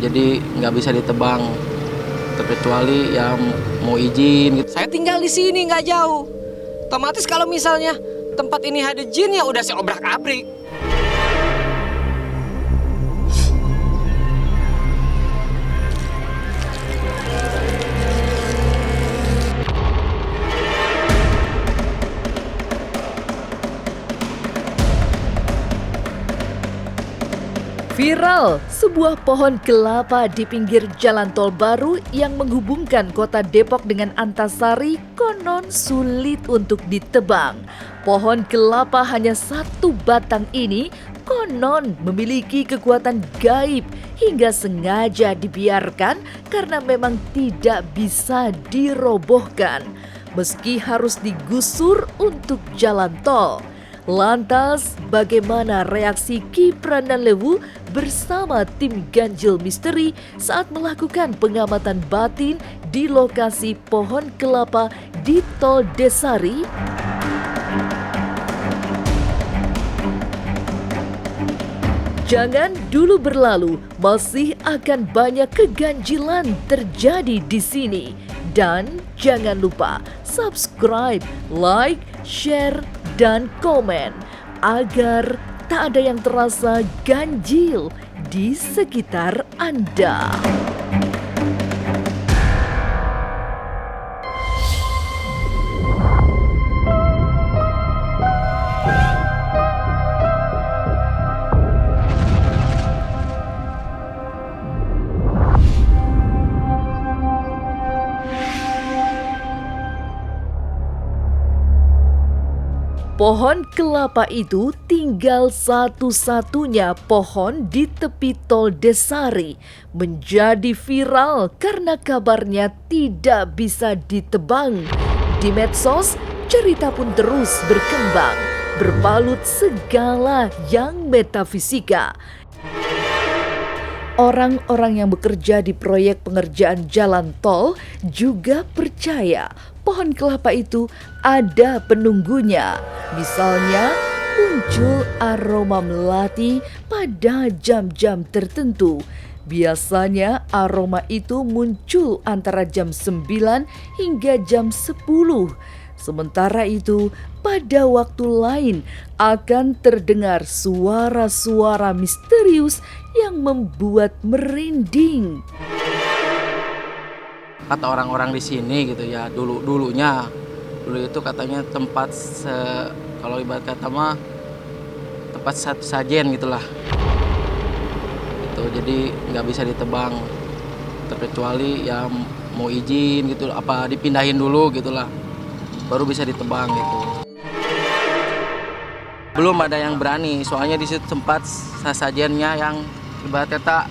jadi nggak bisa ditebang terkecuali ya mau izin gitu. Saya tinggal di sini nggak jauh. Otomatis kalau misalnya tempat ini ada jin ya udah saya obrak-abrik. Viral, sebuah pohon kelapa di pinggir jalan tol baru yang menghubungkan kota Depok dengan Antasari konon sulit untuk ditebang. Pohon kelapa hanya satu batang ini konon memiliki kekuatan gaib hingga sengaja dibiarkan karena memang tidak bisa dirobohkan meski harus digusur untuk jalan tol. Lantas, bagaimana reaksi Ki Pranalewu bersama tim Ganjil Misteri saat melakukan pengamatan batin di lokasi pohon kelapa di Tol Desari? Jangan dulu berlalu, masih akan banyak keganjilan terjadi di sini. Dan jangan lupa subscribe, like, share, dan komen agar tak ada yang terasa ganjil di sekitar Anda. Pohon kelapa itu tinggal satu-satunya pohon di tepi Tol Desari, menjadi viral karena kabarnya tidak bisa ditebang. Di medsos, cerita pun terus berkembang, berbalut segala yang metafisika. Orang-orang yang bekerja di proyek pengerjaan jalan tol juga percaya pohon kelapa itu ada penunggunya. Misalnya, muncul aroma melati pada jam-jam tertentu. Biasanya aroma itu muncul antara jam 9 hingga jam 10. Sementara itu, pada waktu lain akan terdengar suara-suara misterius yang membuat merinding. Kata orang-orang di sini gitu ya, dulu itu katanya tempat kalau ibarat kata mah tempat satu sajen gitulah. Gitu, jadi nggak bisa ditebang terkecuali ya mau izin gitu, apa dipindahin dulu gitulah, baru bisa ditebang gitu. Belum ada yang berani, soalnya di situ tempat sajennya yang ibarat kata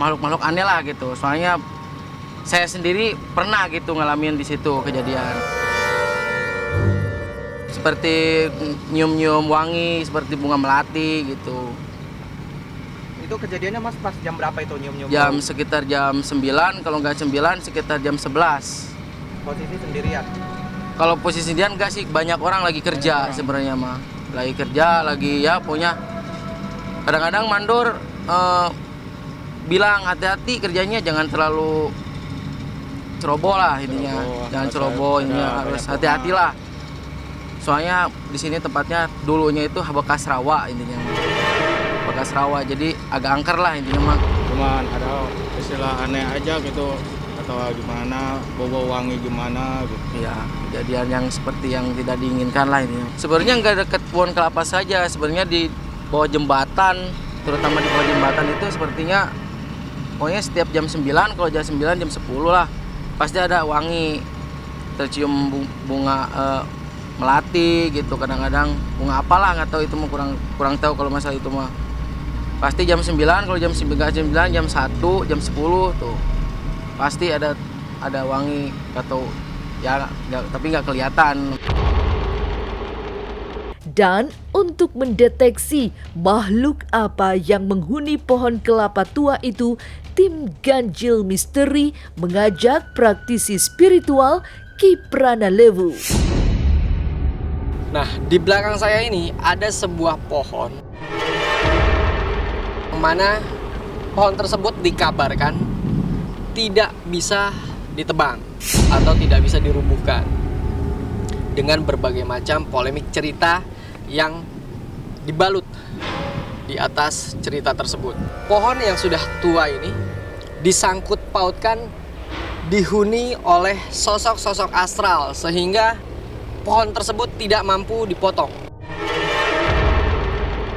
makhluk-makhluk aneh lah gitu. Soalnya saya sendiri pernah gitu ngalamin di situ kejadian. Seperti nyium-nyium wangi, seperti bunga melati gitu. Itu kejadiannya Mas pas jam berapa itu nyium-nyium? Sekitar jam 9, kalau nggak 9 sekitar jam 11. Posisi sendirian? Kalau posisi sendirian enggak sih, banyak orang lagi kerja sebenarnya mah. Lagi kerja, lagi ya punya. Kadang-kadang mandor bilang hati-hati kerjanya, jangan terlalu ceroboh lah intinya. Jangan ceroboh, ini harus hati-hati lah. Soalnya di sini tempatnya dulunya itu bekas rawa intinya. Bekas rawa, jadi agak angker lah intinya mah. Cuman ada istilah aneh aja gitu, atau gimana, bau wangi gimana gitu. Iya, kejadian yang seperti yang tidak diinginkan lah ini. Sebenarnya nggak dekat pohon kelapa saja, sebenarnya di bawah jembatan, terutama di bawah jembatan itu sepertinya pokoknya setiap jam 9, kalau jam 9 jam 10 lah pasti ada wangi, tercium bunga melati gitu, kadang-kadang bunga apalah nggak tahu, itu mah kurang tahu kalau masalah itu mah. Pasti jam 9, kalau jam 9 jam 1 jam 10 tuh pasti ada wangi atau ya tapi nggak kelihatan. Dan untuk mendeteksi makhluk apa yang menghuni pohon kelapa tua itu, tim Ganjil Misteri mengajak praktisi spiritual Ki Pranalewu. Nah, di belakang saya ini ada sebuah pohon, mana pohon tersebut dikabarkan tidak bisa ditebang atau tidak bisa dirubuhkan dengan berbagai macam polemik cerita yang dibalut di atas cerita tersebut. Pohon yang sudah tua ini disangkut pautkan, dihuni oleh sosok-sosok astral sehingga pohon tersebut tidak mampu dipotong.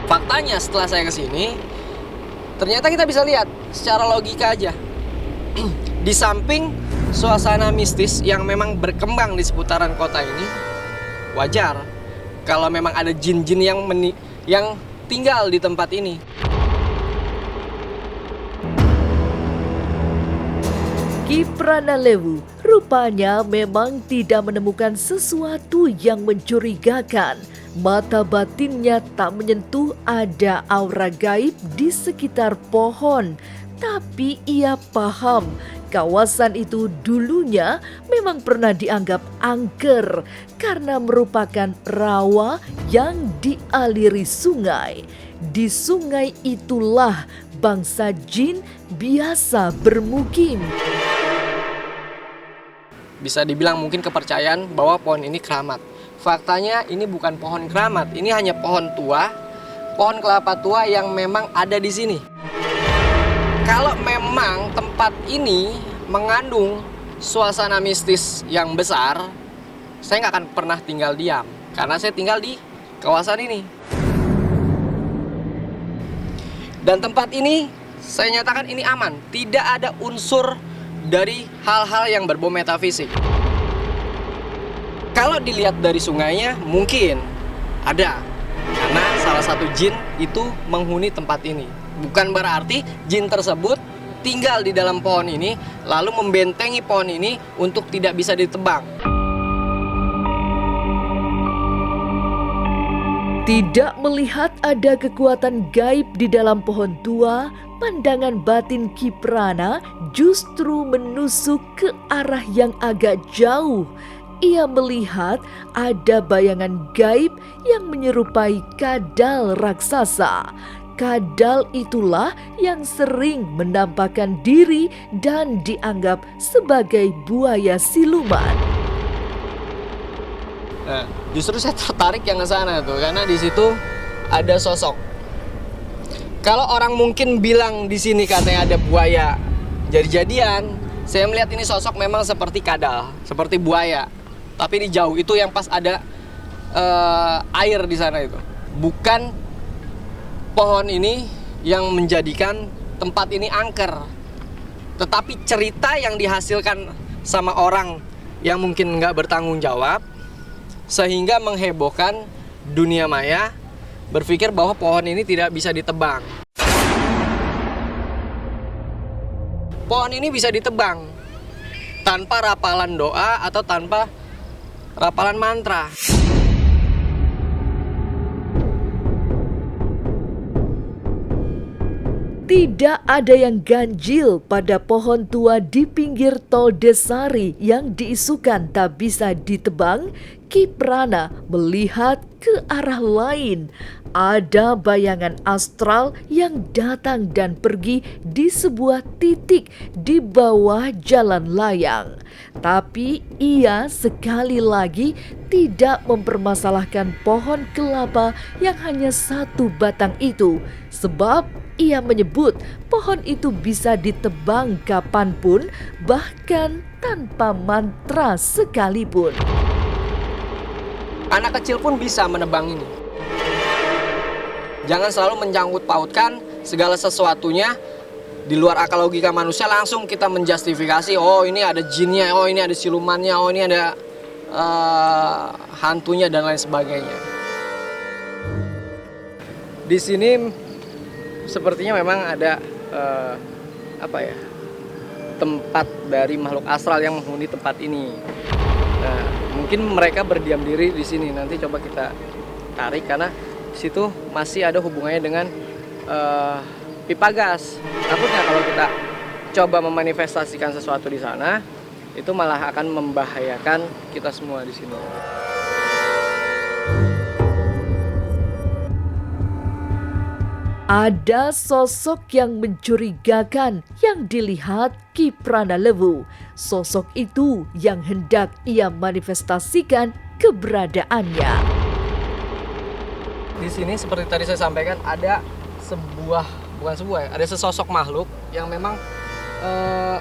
Faktanya setelah saya kesini, ternyata kita bisa lihat secara logika aja. Di samping suasana mistis yang memang berkembang di seputaran kota ini, wajar kalau memang ada jin-jin yang tinggal di tempat ini. Ki Pranalewu rupanya memang tidak menemukan sesuatu yang mencurigakan. Mata batinnya tak menyentuh ada aura gaib di sekitar pohon. Tapi ia paham kawasan itu dulunya memang pernah dianggap angker karena merupakan rawa yang dialiri sungai. Di sungai itulah bangsa jin biasa bermukim. Bisa dibilang mungkin kepercayaan bahwa pohon ini keramat. Faktanya ini bukan pohon keramat, ini hanya pohon tua, pohon kelapa tua yang memang ada di sini. Kalau memang tempat ini mengandung suasana mistis yang besar, saya nggak akan pernah tinggal diam, karena saya tinggal di kawasan ini. Dan tempat ini saya nyatakan ini aman, tidak ada unsur dari hal-hal yang berbau metafisik. Kalau dilihat dari sungainya mungkin ada, karena salah satu jin itu menghuni tempat ini. Bukan berarti jin tersebut tinggal di dalam pohon ini lalu membentengi pohon ini untuk tidak bisa ditebang. Tidak melihat ada kekuatan gaib di dalam pohon tua, pandangan batin Ki Prana justru menusuk ke arah yang agak jauh. Ia melihat ada bayangan gaib yang menyerupai kadal raksasa. Kadal itulah yang sering menampakkan diri dan dianggap sebagai buaya siluman. Nah, justru saya tertarik yang ke sana tuh, karena di situ ada sosok. Kalau orang mungkin bilang di sini katanya ada buaya jadi-jadian, saya melihat ini sosok memang seperti kadal, seperti buaya. Tapi di jauh itu yang pas ada air di sana itu. Bukan pohon ini yang menjadikan tempat ini angker. Tetapi cerita yang dihasilkan sama orang yang mungkin nggak bertanggung jawab, sehingga menghebohkan dunia maya berpikir bahwa pohon ini tidak bisa ditebang. Pohon ini bisa ditebang tanpa rapalan doa atau tanpa rapalan mantra. Tidak ada yang ganjil pada pohon tua di pinggir tol Desari yang diisukan tak bisa ditebang. Ki Prana melihat ke arah lain. Ada bayangan astral yang datang dan pergi di sebuah titik di bawah jalan layang. Tapi ia sekali lagi tidak mempermasalahkan pohon kelapa yang hanya satu batang itu. Sebab ia menyebut pohon itu bisa ditebang kapanpun, bahkan tanpa mantra sekalipun. Anak kecil pun bisa menebang ini. Jangan selalu menyangkut pautkan segala sesuatunya di luar akal logika manusia, langsung kita menjustifikasi, oh ini ada jinnya, oh ini ada silumannya, oh ini ada hantunya dan lain sebagainya. Di sini sepertinya memang ada tempat dari makhluk astral yang menghuni tempat ini. Nah, mungkin mereka berdiam diri di sini. Nanti coba kita tarik karena di situ masih ada hubungannya dengan pipa gas. Takutnya kalau kita coba memanifestasikan sesuatu di sana, itu malah akan membahayakan kita semua di sini. Ada sosok yang mencurigakan yang dilihat Ki Pranalewu. Sosok itu yang hendak ia manifestasikan keberadaannya. Di sini seperti tadi saya sampaikan ada ada sesosok makhluk yang memang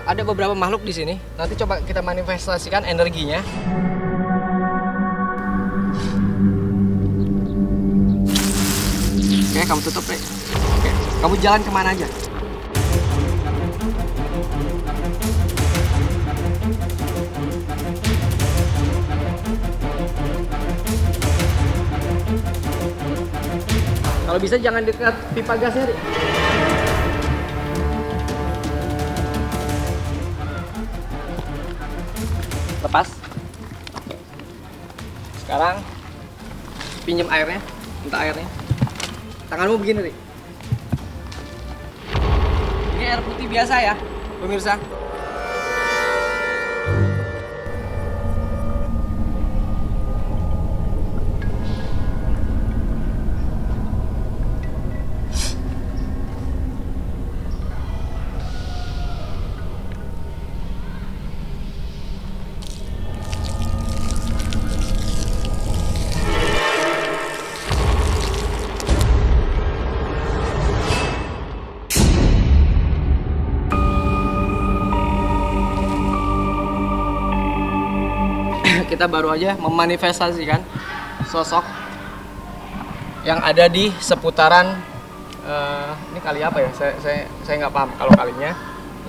ada beberapa makhluk di sini. Nanti coba kita manifestasikan energinya. Oke, kamu tutup, Rek. Oke, kamu jalan kemana aja? Kalau bisa jangan dekat pipa gasnya, Rek. Lepas. Sekarang pinjam airnya, minta airnya. Tanganmu begini, Rik. Ini air putih biasa ya, pemirsa. Kita baru aja memanifestasikan sosok yang ada di seputaran ini kali apa ya? Saya nggak paham kalau kalinya.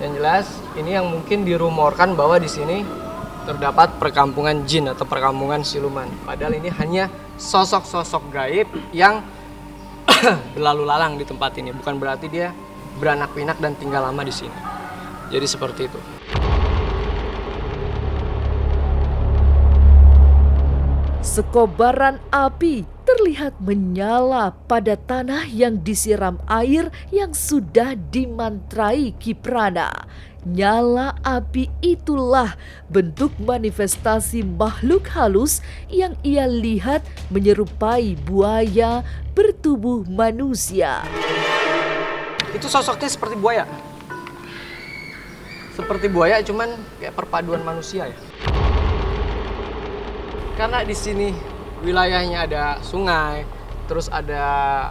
Yang jelas ini yang mungkin dirumorkan bahwa di sini terdapat perkampungan jin atau perkampungan siluman. Padahal ini hanya sosok-sosok gaib yang berlalu lalang di tempat ini. Bukan berarti dia beranak pinak dan tinggal lama di sini. Jadi seperti itu. Sekobaran api terlihat menyala pada tanah yang disiram air yang sudah dimantrai Ki Prana. Nyala api itulah bentuk manifestasi makhluk halus yang ia lihat menyerupai buaya bertubuh manusia. Itu sosoknya seperti buaya. Seperti buaya cuman kayak perpaduan manusia ya. Karena di sini wilayahnya ada sungai, terus ada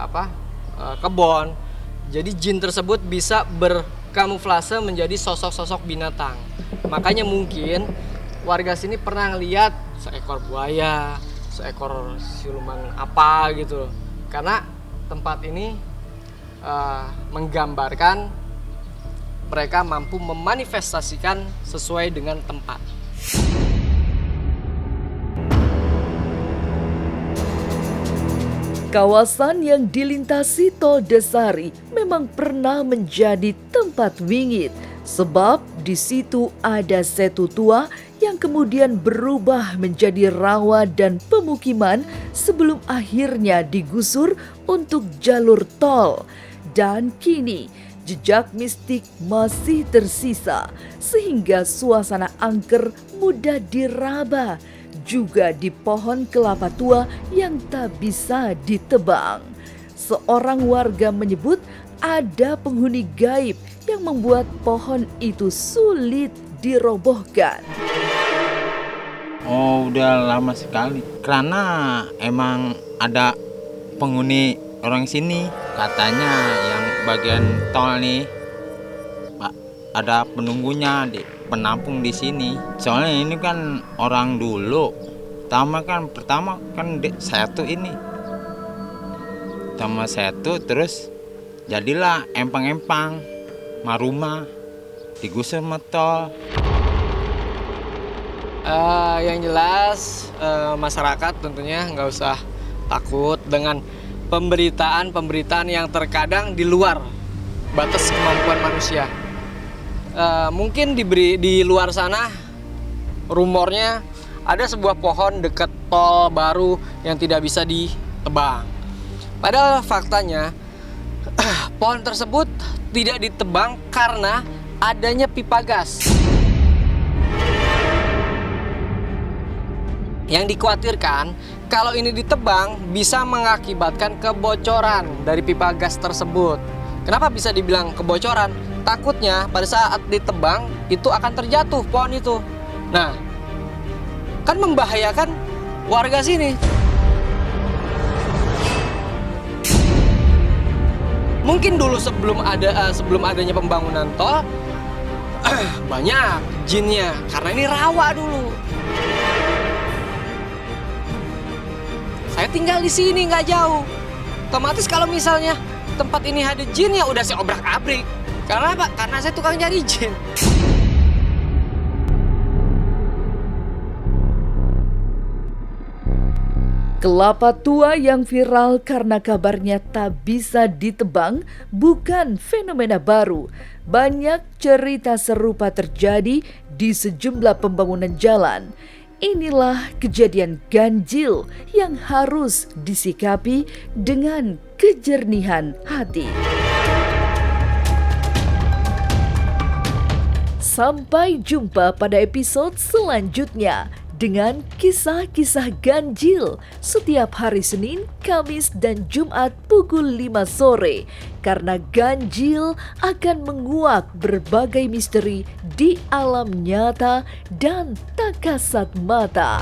kebon. Jadi jin tersebut bisa berkamuflase menjadi sosok-sosok binatang. Makanya mungkin warga sini pernah ngeliat seekor buaya, seekor siluman apa gitu. Karena tempat ini menggambarkan mereka mampu memanifestasikan sesuai dengan tempat. Kawasan yang dilintasi Tol Desari memang pernah menjadi tempat wingit, sebab di situ ada setu tua yang kemudian berubah menjadi rawa dan pemukiman sebelum akhirnya digusur untuk jalur tol. Dan kini jejak mistik masih tersisa sehingga suasana angker mudah diraba. Juga di pohon kelapa tua yang tak bisa ditebang. Seorang warga menyebut ada penghuni gaib yang membuat pohon itu sulit dirobohkan. Oh, udah lama sekali. Karena emang ada penghuni orang sini. Katanya yang bagian tol nih ada penunggunya, penampung di sini. Soalnya ini kan orang dulu. Pertama kan setu ini. Sama setu terus jadilah empang-empang, maruma, digusur sama tol. Yang jelas masyarakat tentunya nggak usah takut dengan pemberitaan yang terkadang di luar batas kemampuan manusia. Mungkin di luar sana rumornya ada sebuah pohon dekat tol baru yang tidak bisa ditebang. Padahal faktanya pohon tersebut tidak ditebang karena adanya pipa gas. Yang dikhawatirkan kalau ini ditebang bisa mengakibatkan kebocoran dari pipa gas tersebut. Kenapa bisa dibilang kebocoran? Takutnya pada saat ditebang itu akan terjatuh pohon itu. Nah, kan membahayakan warga sini. Mungkin dulu sebelum adanya pembangunan tol banyak jinnya karena ini rawa dulu. Saya tinggal di sini nggak jauh. Otomatis kalau misalnya tempat ini ada jin ya udah saya obrak-abrik. Karena apa? Karena saya tukang cari jin. Kelapa tua yang viral karena kabarnya tak bisa ditebang bukan fenomena baru. Banyak cerita serupa terjadi di sejumlah pembangunan jalan. Inilah kejadian ganjil yang harus disikapi dengan kejernihan hati. Sampai jumpa pada episode selanjutnya dengan kisah-kisah ganjil setiap hari Senin, Kamis, dan Jumat pukul 5 sore. Karena ganjil akan menguak berbagai misteri di alam nyata dan tak kasat mata.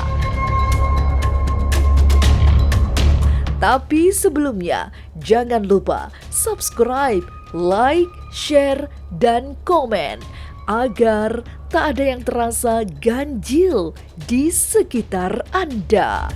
Tapi sebelumnya, jangan lupa subscribe, like, share, dan komen agar tak ada yang terasa ganjil di sekitar Anda.